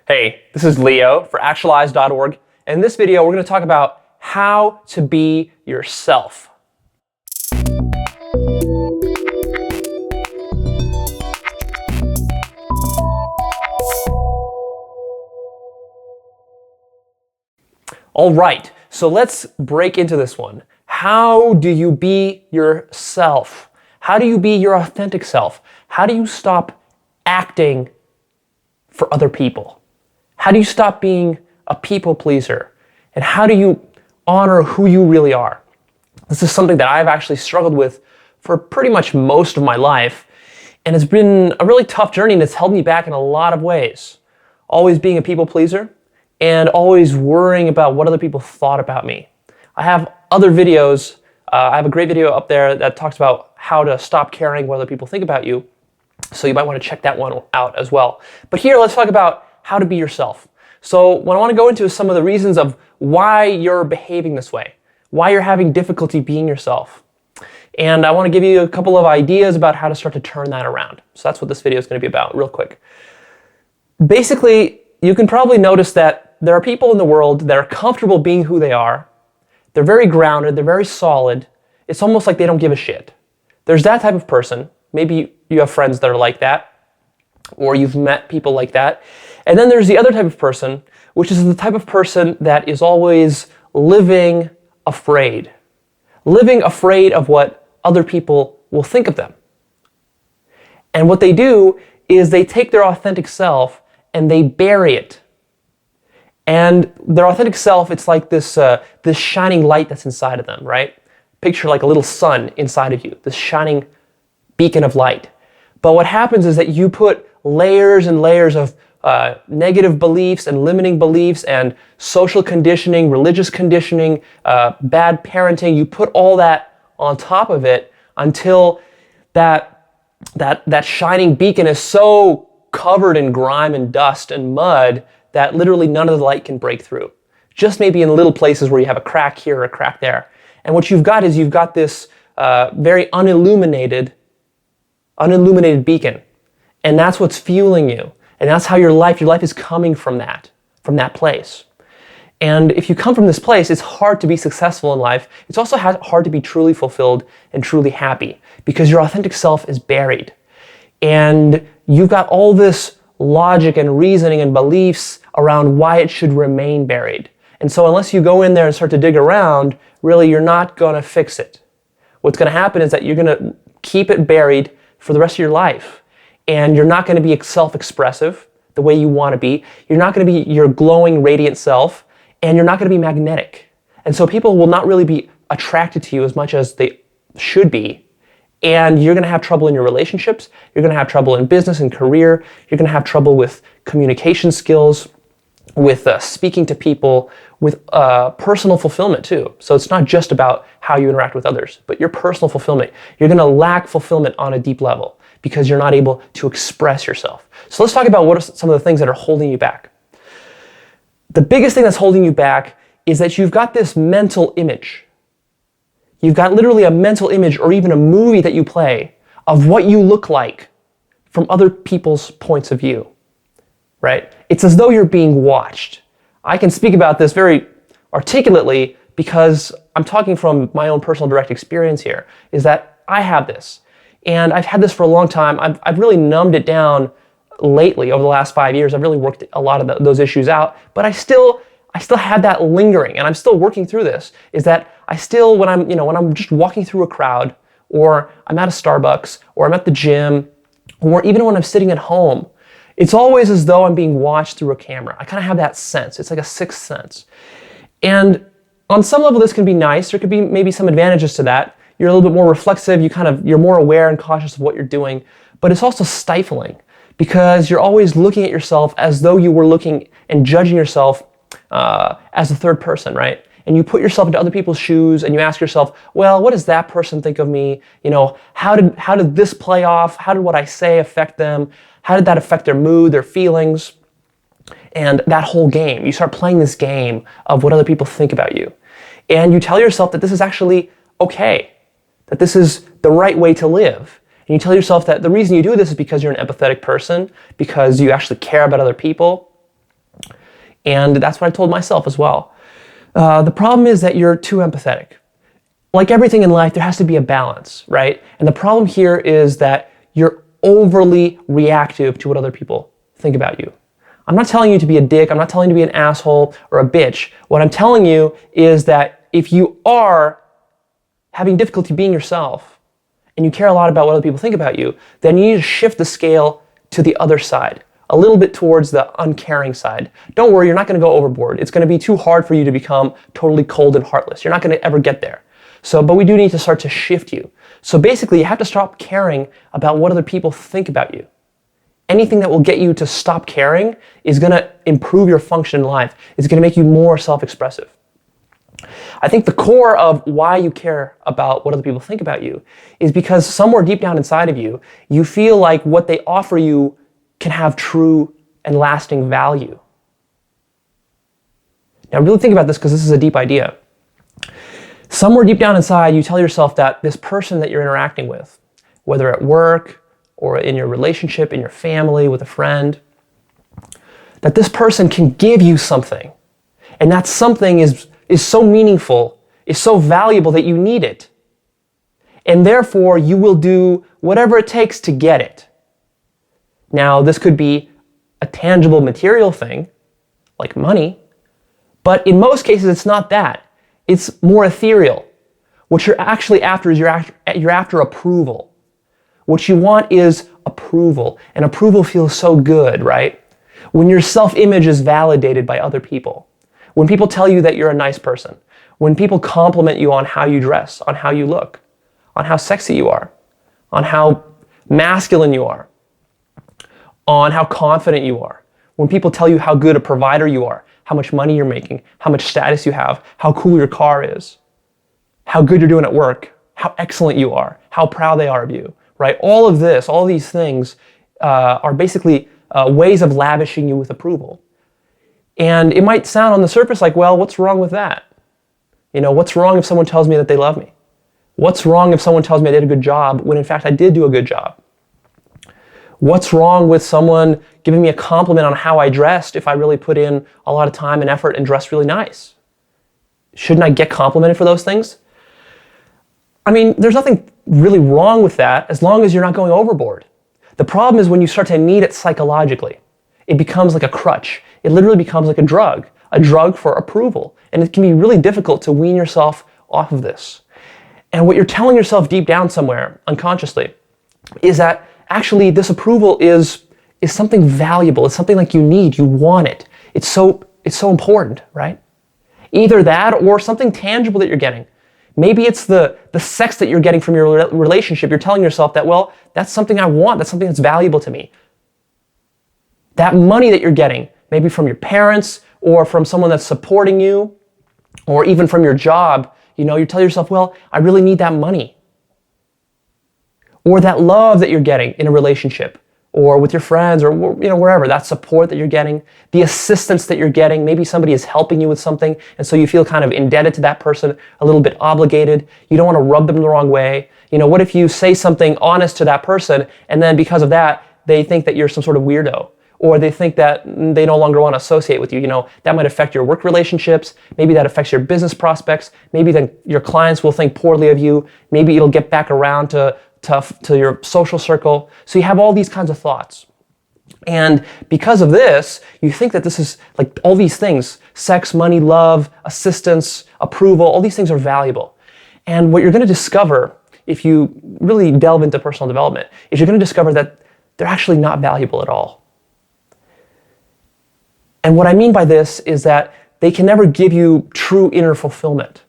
Hey, this is Leo for Actualized.org, and in this video we're going to talk about how to be yourself. All right, so let's break into this one. How do you be yourself? How do you be your authentic self? How do you stop acting for other people? How do you stop being a people pleaser? And how do you honor who you really are? This is something that I've actually struggled with for pretty much most of my life. And it's been a really tough journey, and it's held me back in a lot of ways. Always being a people pleaser and always worrying about what other people thought about me. I have other videos. I have a great video up there that talks about how to stop caring what other people think about you. So you might want to check that one out as well. But here, let's talk about how to be yourself. So what I want to go into is some of the reasons of why you're behaving this way, why you're having difficulty being yourself. And I want to give you a couple of ideas about how to start to turn that around. So that's what this video is going to be about, real quick. Basically, you can probably notice that there are people in the world that are comfortable being who they are. They're very grounded, they're very solid. It's almost like they don't give a shit. There's that type of person. Maybe you have friends that are like that, or you've met people like that. And then there's the other type of person, which is the type of person that is always living afraid of what other people will think of them. And what they do is they take their authentic self and they bury it. And their authentic self, it's like this shining light that's inside of them, right? Picture like a little sun inside of you, this shining beacon of light. But what happens is that you put layers and layers of negative beliefs and limiting beliefs and social conditioning, religious conditioning, bad parenting. You put all that on top of it until that shining beacon is so covered in grime and dust and mud that literally none of the light can break through. Just maybe in little places where you have a crack here or a crack there. And what you've got is you've got this very unilluminated beacon. And that's what's fueling you. And that's how your life is coming from that place. And if you come from this place, it's hard to be successful in life. It's also hard to be truly fulfilled and truly happy because your authentic self is buried. And you've got all this logic and reasoning and beliefs around why it should remain buried. And so unless you go in there and start to dig around, really you're not going to fix it. What's going to happen is that you're going to keep it buried for the rest of your life. And you're not going to be self-expressive the way you want to be. You're not going to be your glowing, radiant self. And you're not going to be magnetic. And so people will not really be attracted to you as much as they should be. And you're going to have trouble in your relationships. You're going to have trouble in business and career. You're going to have trouble with communication skills, with speaking to people, with personal fulfillment too. So it's not just about how you interact with others, but your personal fulfillment. You're going to lack fulfillment on a deep level because you're not able to express yourself. So let's talk about what are some of the things that are holding you back. The biggest thing that's holding you back is that you've got this mental image. You've got literally a mental image or even a movie that you play of what you look like from other people's points of view, right? It's as though you're being watched. I can speak about this very articulately because I'm talking from my own personal direct experience here, is that I have this. And I've had this for a long time. I've really numbed it down lately over the last 5 years. I've really worked a lot of those issues out, but I still had that lingering, and I'm still working through this, is that I still, when I'm just walking through a crowd, or I'm at a Starbucks, or I'm at the gym, or even when I'm sitting at home, it's always as though I'm being watched through a camera. I kind of have that sense. It's like a sixth sense. And on some level, this can be nice. There could be maybe some advantages to that. You're a little bit more reflexive. You're more aware and cautious of what you're doing, but it's also stifling because you're always looking at yourself as though you were looking and judging yourself as a third person, right? And you put yourself into other people's shoes and you ask yourself, well, what does that person think of me? How did this play off? How did what I say affect them? How did that affect their mood, their feelings? And that whole game, you start playing this game of what other people think about you. And you tell yourself that this is actually okay, that this is the right way to live. And you tell yourself that the reason you do this is because you're an empathetic person, because you actually care about other people, And that's what I told myself as well. The problem is that you're too empathetic. Like everything in life, there has to be a balance, right? And the problem here is that you're overly reactive to what other people think about you. I'm not telling you to be a dick. I'm not telling you to be an asshole or a bitch. What I'm telling you is that if you are having difficulty being yourself and you care a lot about what other people think about you, then you need to shift the scale to the other side, a little bit towards the uncaring side. Don't worry, you're not going to go overboard. It's going to be too hard for you to become totally cold and heartless. You're not going to ever get there. But we do need to start to shift you. So basically, you have to stop caring about what other people think about you. Anything that will get you to stop caring is going to improve your function in life. It's going to make you more self-expressive. I think the core of why you care about what other people think about you is because somewhere deep down inside of you, you feel like what they offer you can have true and lasting value. Now really think about this, because this is a deep idea. Somewhere deep down inside, you tell yourself that this person that you're interacting with, whether at work or in your relationship, in your family, with a friend, that this person can give you something. And that something is so meaningful, is so valuable that you need it. And therefore, you will do whatever it takes to get it. Now, this could be a tangible material thing, like money, but in most cases, it's not that. It's more ethereal. What you're actually after is you're after approval. What you want is approval, and approval feels so good, right? When your self-image is validated by other people, when people tell you that you're a nice person, when people compliment you on how you dress, on how you look, on how sexy you are, on how masculine you are, on how confident you are, when people tell you how good a provider you are, how much money you're making, how much status you have, how cool your car is, how good you're doing at work, how excellent you are, how proud they are of you, right? All of this, all these things are basically ways of lavishing you with approval. And it might sound on the surface like, well, what's wrong with that? You know, what's wrong if someone tells me that they love me? What's wrong if someone tells me I did a good job when in fact I did do a good job? What's wrong with someone giving me a compliment on how I dressed if I really put in a lot of time and effort and dressed really nice? Shouldn't I get complimented for those things? I mean, there's nothing really wrong with that as long as you're not going overboard. The problem is when you start to need it psychologically. It becomes like a crutch. It literally becomes like a drug for approval. And it can be really difficult to wean yourself off of this. And what you're telling yourself deep down somewhere, unconsciously, is that actually this approval is something valuable. It's something like you need, you want it. It's so important, right? Either that or something tangible that you're getting. Maybe it's the sex that you're getting from your relationship. You're telling yourself that, well, that's something I want. That's something that's valuable to me. That money that you're getting, maybe from your parents or from someone that's supporting you, or even from your job, you tell yourself, well, I really need that money. Or that love that you're getting in a relationship, or with your friends, or wherever, that support that you're getting, the assistance that you're getting, maybe somebody is helping you with something, and so you feel kind of indebted to that person, a little bit obligated. You don't want to rub them the wrong way. What if you say something honest to that person, and then because of that, they think that you're some sort of weirdo, or they think that they no longer want to associate with you. That might affect your work relationships. Maybe that affects your business prospects. Maybe then your clients will think poorly of you. Maybe it'll get back around to your social circle. So you have all these kinds of thoughts. And because of this, you think that this is like all these things, sex, money, love, assistance, approval, all these things are valuable. And what you're going to discover if you really delve into personal development is you're going to discover that they're actually not valuable at all. And what I mean by this is that they can never give you true inner fulfillment.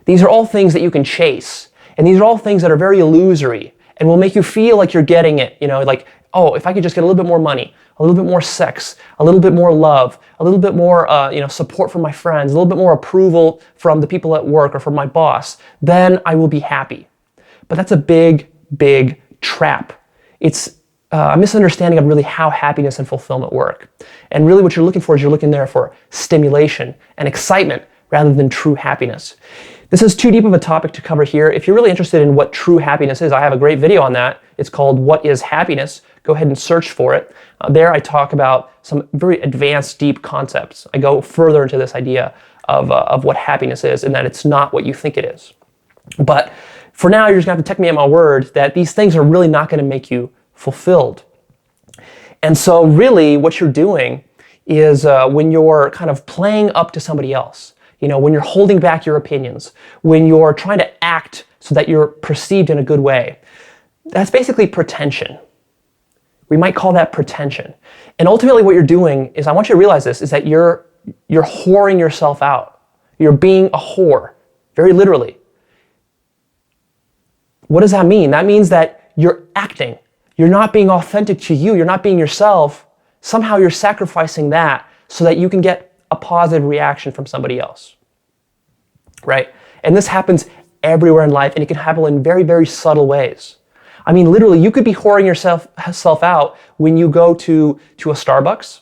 These are all things that you can chase. And these are all things that are very illusory and will make you feel like you're getting it, like, oh, if I could just get a little bit more money, a little bit more sex, a little bit more love, a little bit more, support from my friends, a little bit more approval from the people at work or from my boss, then I will be happy. But that's a big, big trap. It's a misunderstanding of really how happiness and fulfillment work. And really what you're looking for is you're looking there for stimulation and excitement rather than true happiness. This is too deep of a topic to cover here. If you're really interested in what true happiness is, I have a great video on that. It's called What is Happiness? go ahead and search for it. There I talk about some very advanced, deep concepts. I go further into this idea of what happiness is and that it's not what you think it is. But for now, you're just going to have to take me at my word that these things are really not going to make you fulfilled. And so really what you're doing is when you're kind of playing up to somebody else, when you're holding back your opinions, when you're trying to act so that you're perceived in a good way, that's basically pretension. We might call that pretension. And ultimately what you're doing is, I want you to realize this, is that you're whoring yourself out. You're being a whore, very literally. What does that mean? That means that you're acting. You're not being authentic to you. You're not being yourself. Somehow you're sacrificing that so that you can get a positive reaction from somebody else, right? And this happens everywhere in life, and it can happen in very, very subtle ways. I mean, literally, you could be whoring yourself out when you go to a Starbucks,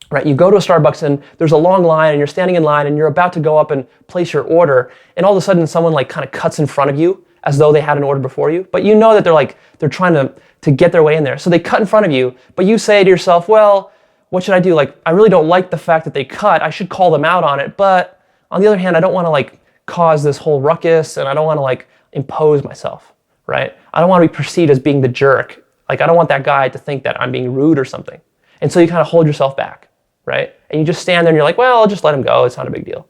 right? You go to a Starbucks and there's a long line and you're standing in line and you're about to go up and place your order, and all of a sudden someone like kind of cuts in front of you as though they had an order before you, but you know that they're trying to get their way in there. So they cut in front of you, but you say to yourself, well, what should I do? Like, I really don't like the fact that they cut. I should call them out on it. But on the other hand, I don't want to cause this whole ruckus, and I don't want to impose myself, right? I don't want to be perceived as being the jerk. I don't want that guy to think that I'm being rude or something. And so you kind of hold yourself back, right? And you just stand there and you're like, well, I'll just let him go. It's not a big deal.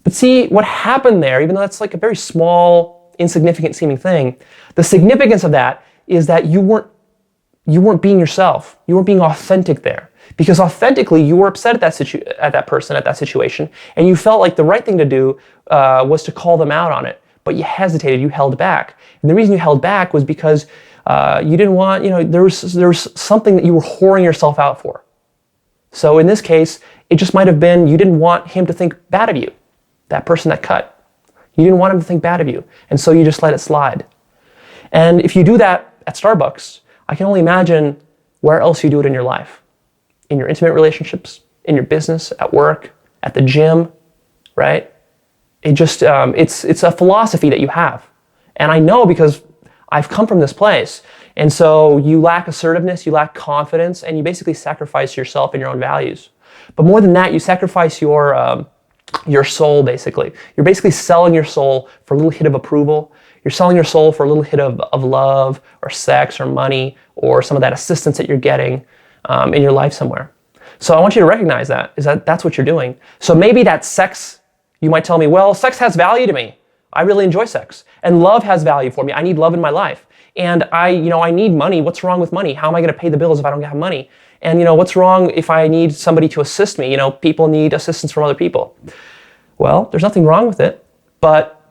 But see, what happened there, even though that's a very small, insignificant seeming thing, the significance of that is that you weren't being yourself. You weren't being authentic there. Because authentically, you were upset at that person, at that situation, and you felt like the right thing to do was to call them out on it. But you hesitated, you held back. And the reason you held back was because you didn't want, there was something that you were whoring yourself out for. So in this case, it just might have been you didn't want him to think bad of you, that person that cut. You didn't want him to think bad of you, and so you just let it slide. And if you do that at Starbucks, I can only imagine where else you do it in your life. In your intimate relationships, in your business, at work, at the gym, right? It just, it's a philosophy that you have. And I know because I've come from this place. And so you lack assertiveness, you lack confidence, and you basically sacrifice yourself and your own values. But more than that, you sacrifice your soul, basically. You're basically selling your soul for a little hit of approval. You're selling your soul for a little hit of love or sex or money or some of that assistance that you're getting in your life somewhere. So I want you to recognize that's what you're doing. So maybe that sex, you might tell me, well, sex has value to me. I really enjoy sex. And love has value for me. I need love in my life. And I need money. What's wrong with money? How am I going to pay the bills if I don't have money? And what's wrong if I need somebody to assist me? People need assistance from other people. Well, there's nothing wrong with it, but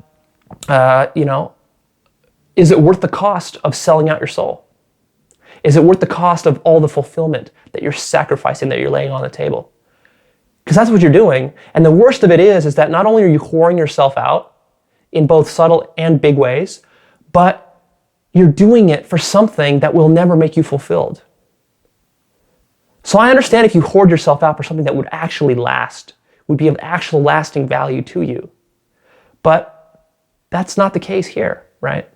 is it worth the cost of selling out your soul? Is it worth the cost of all the fulfillment that you're sacrificing, that you're laying on the table? Because that's what you're doing. And the worst of it is that not only are you whoring yourself out in both subtle and big ways, but you're doing it for something that will never make you fulfilled. So I understand if you hoard yourself out for something that would actually last, would be of actual lasting value to you. But that's not the case here, right?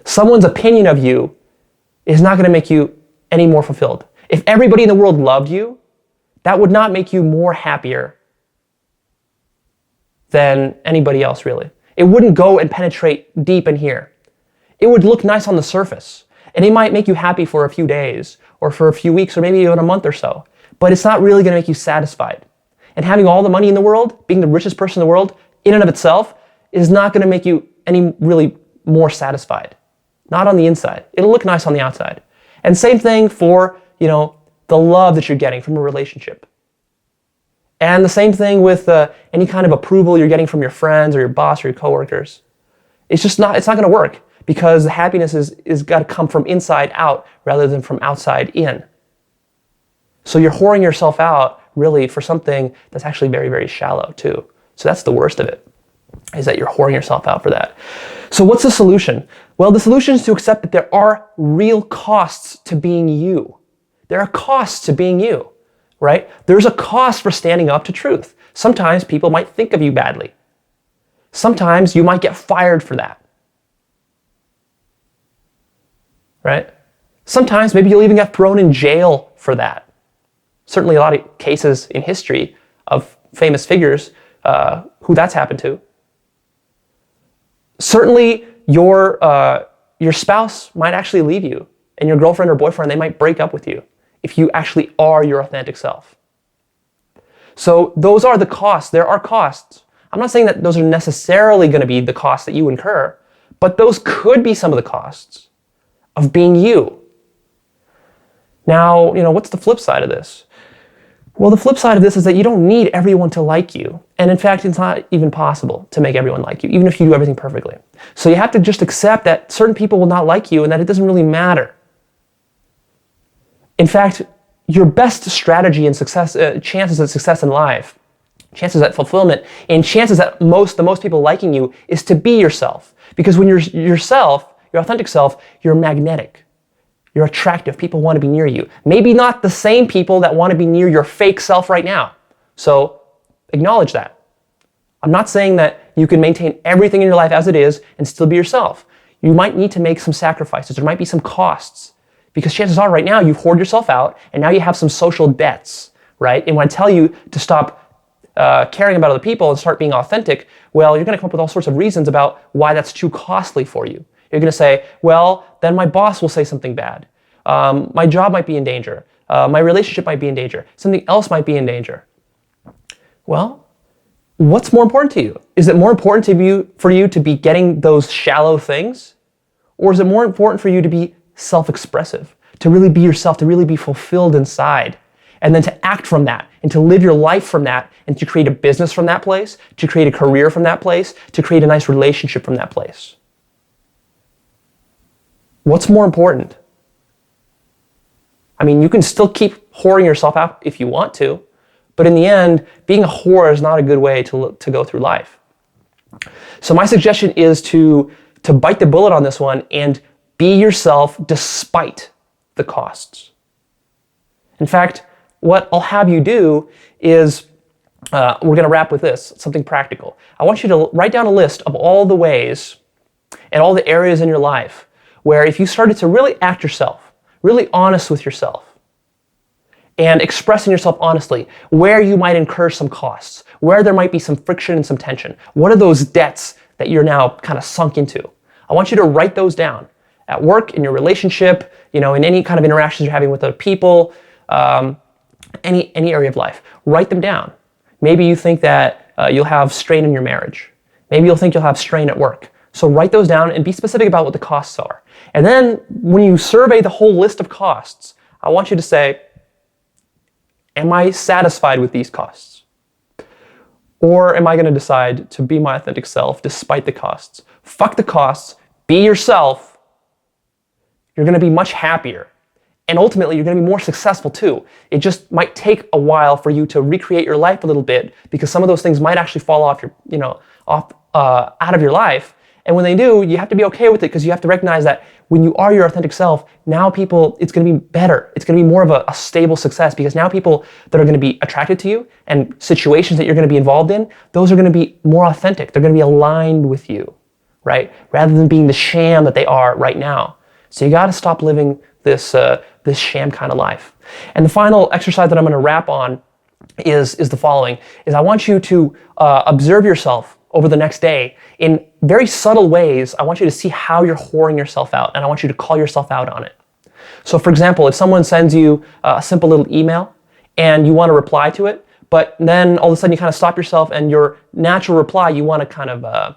Someone's opinion of you is not going to make you any more fulfilled. If everybody in the world loved you, that would not make you more happier than anybody else, really. It wouldn't go and penetrate deep in here. It would look nice on the surface, and it might make you happy for a few days, or for a few weeks, or maybe even a month or so, but it's not really going to make you satisfied. And having all the money in the world, being the richest person in the world, in and of itself, is not going to make you any really more satisfied. Not on the inside. It'll look nice on the outside. And same thing for, the love that you're getting from a relationship. And the same thing with any kind of approval you're getting from your friends or your boss or your coworkers. It's not going to work because the happiness is got to come from inside out rather than from outside in. So you're whoring yourself out really for something that's actually very, very shallow too. So that's the worst of it, is that you're whoring yourself out for that. So what's the solution? Well, the solution is to accept that there are real costs to being you. There are costs to being you, right? There's a cost for standing up to truth. Sometimes people might think of you badly. Sometimes you might get fired for that, right? Sometimes maybe you'll even get thrown in jail for that. Certainly a lot of cases in history of famous figures who that's happened to. Certainly your spouse might actually leave you, and your girlfriend or boyfriend, they might break up with you if you actually are your authentic self. So those are the costs. There are costs. I'm not saying that those are necessarily going to be the costs that you incur, but those could be some of the costs of being you. Now, what's the flip side of this? Well, the flip side of this is that you don't need everyone to like you. And in fact, it's not even possible to make everyone like you, even if you do everything perfectly. So you have to just accept that certain people will not like you and that it doesn't really matter. In fact, your best strategy and success, chances at success in life, chances at fulfillment, and chances at the most people liking you is to be yourself. Because when you're yourself, your authentic self, you're magnetic. You're attractive. People want to be near you. Maybe not the same people that want to be near your fake self right now. So acknowledge that. I'm not saying that you can maintain everything in your life as it is and still be yourself. You might need to make some sacrifices. There might be some costs. Because chances are right now you've hoarded yourself out and now you have some social debts, right? And when I tell you to stop caring about other people and start being authentic, well, you're going to come up with all sorts of reasons about why that's too costly for you. You're going to say, well, then my boss will say something bad. My job might be in danger. My relationship might be in danger. Something else might be in danger. Well, what's more important to you? Is it more important for you to be getting those shallow things? Or is it more important for you to be self-expressive, to really be yourself, to really be fulfilled inside, and then to act from that, and to live your life from that, and to create a business from that place, to create a career from that place, to create a nice relationship from that place? What's more important? I mean, you can still keep whoring yourself out if you want to, but in the end, being a whore is not a good way to go through life. So my suggestion is to bite the bullet on this one and be yourself despite the costs. In fact, what I'll have you do is, we're going to wrap with this, something practical. I want you to write down a list of all the ways and all the areas in your life where if you started to really act yourself, really honest with yourself, and expressing yourself honestly, where you might incur some costs, where there might be some friction and some tension. What are those debts that you're now kind of sunk into? I want you to write those down at work, in your relationship, in any kind of interactions you're having with other people, any area of life. Write them down. Maybe you think that you'll have strain in your marriage. Maybe you'll think you'll have strain at work. So write those down and be specific about what the costs are. And then when you survey the whole list of costs, I want you to say, am I satisfied with these costs? Or am I going to decide to be my authentic self despite the costs? Fuck the costs, be yourself. You're going to be much happier. And ultimately, you're going to be more successful too. It just might take a while for you to recreate your life a little bit because some of those things might actually fall off out of your life. And when they do, you have to be okay with it because you have to recognize that when you are your authentic self, now it's going to be better. It's going to be more of a stable success because now people that are going to be attracted to you and situations that you're going to be involved in, those are going to be more authentic. They're going to be aligned with you, right? Rather than being the sham that they are right now. So you got to stop living this sham kind of life. And the final exercise that I'm going to wrap on is the following, is I want you to observe yourself over the next day in very subtle ways. I want you to see how you're whoring yourself out, and I want you to call yourself out on it. So for example, if someone sends you a simple little email and you want to reply to it, but then all of a sudden you kind of stop yourself and your natural reply, you want to kind of,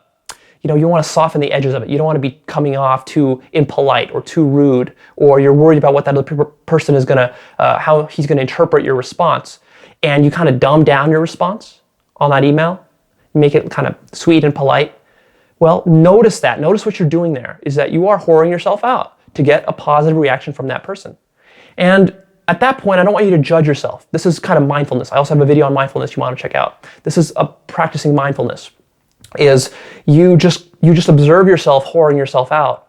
you want to soften the edges of it. You don't want to be coming off too impolite or too rude, or you're worried about what that other person is going to, how he's going to interpret your response. And you kind of dumb down your response on that email, make it kind of sweet and polite. Well, notice that. Notice what you're doing there is that you are whoring yourself out to get a positive reaction from that person. And at that point, I don't want you to judge yourself. This is kind of mindfulness. I also have a video on mindfulness you want to check out. This is a practicing mindfulness. Is you just observe yourself whoring yourself out,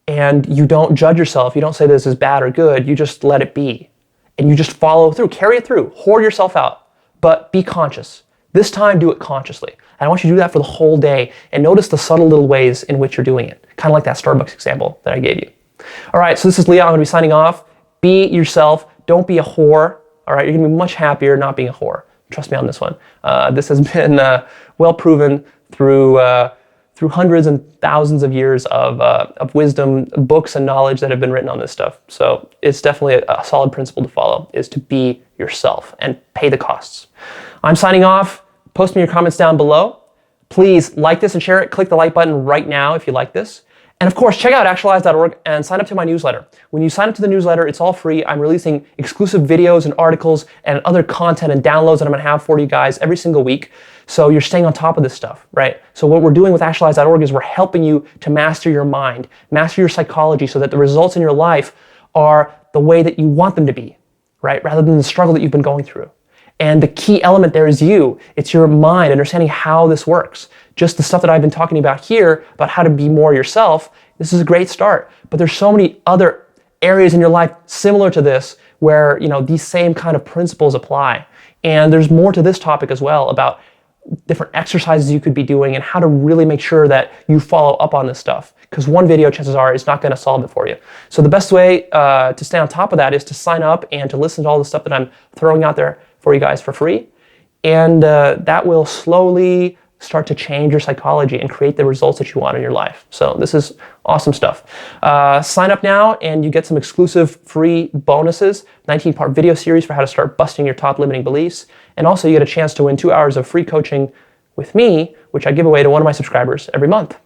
and you don't judge yourself. You don't say this is bad or good. You just let it be, and you just follow through, carry it through, whore yourself out, but be conscious. This time, do it consciously. And I want you to do that for the whole day and notice the subtle little ways in which you're doing it. Kind of like that Starbucks example that I gave you. All right, so this is Leah. I'm going to be signing off. Be yourself. Don't be a whore. All right, you're going to be much happier not being a whore. Trust me on this one. This has been well proven through hundreds and thousands of years of wisdom, books, and knowledge that have been written on this stuff. So it's definitely a solid principle to follow, is to be yourself and pay the costs. I'm signing off. Post me your comments down below. Please like this and share it. Click the like button right now if you like this. And of course, check out Actualized.org and sign up to my newsletter. When you sign up to the newsletter, it's all free. I'm releasing exclusive videos and articles and other content and downloads that I'm gonna have for you guys every single week. So you're staying on top of this stuff, right? So what we're doing with Actualized.org is we're helping you to master your mind, master your psychology so that the results in your life are the way that you want them to be, right? Rather than the struggle that you've been going through. And the key element there is you. It's your mind, understanding how this works. Just the stuff that I've been talking about here, about how to be more yourself, this is a great start. But there's so many other areas in your life similar to this where, these same kind of principles apply. And there's more to this topic as well about different exercises you could be doing and how to really make sure that you follow up on this stuff. Because one video, chances are, is not going to solve it for you. So the best way to stay on top of that is to sign up and to listen to all the stuff that I'm throwing out there for you guys for free. And that will slowly start to change your psychology and create the results that you want in your life. So this is awesome stuff. Sign up now and you get some exclusive free bonuses, 19-part video series for how to start busting your top limiting beliefs. And also you get a chance to win 2 hours of free coaching with me, which I give away to one of my subscribers every month.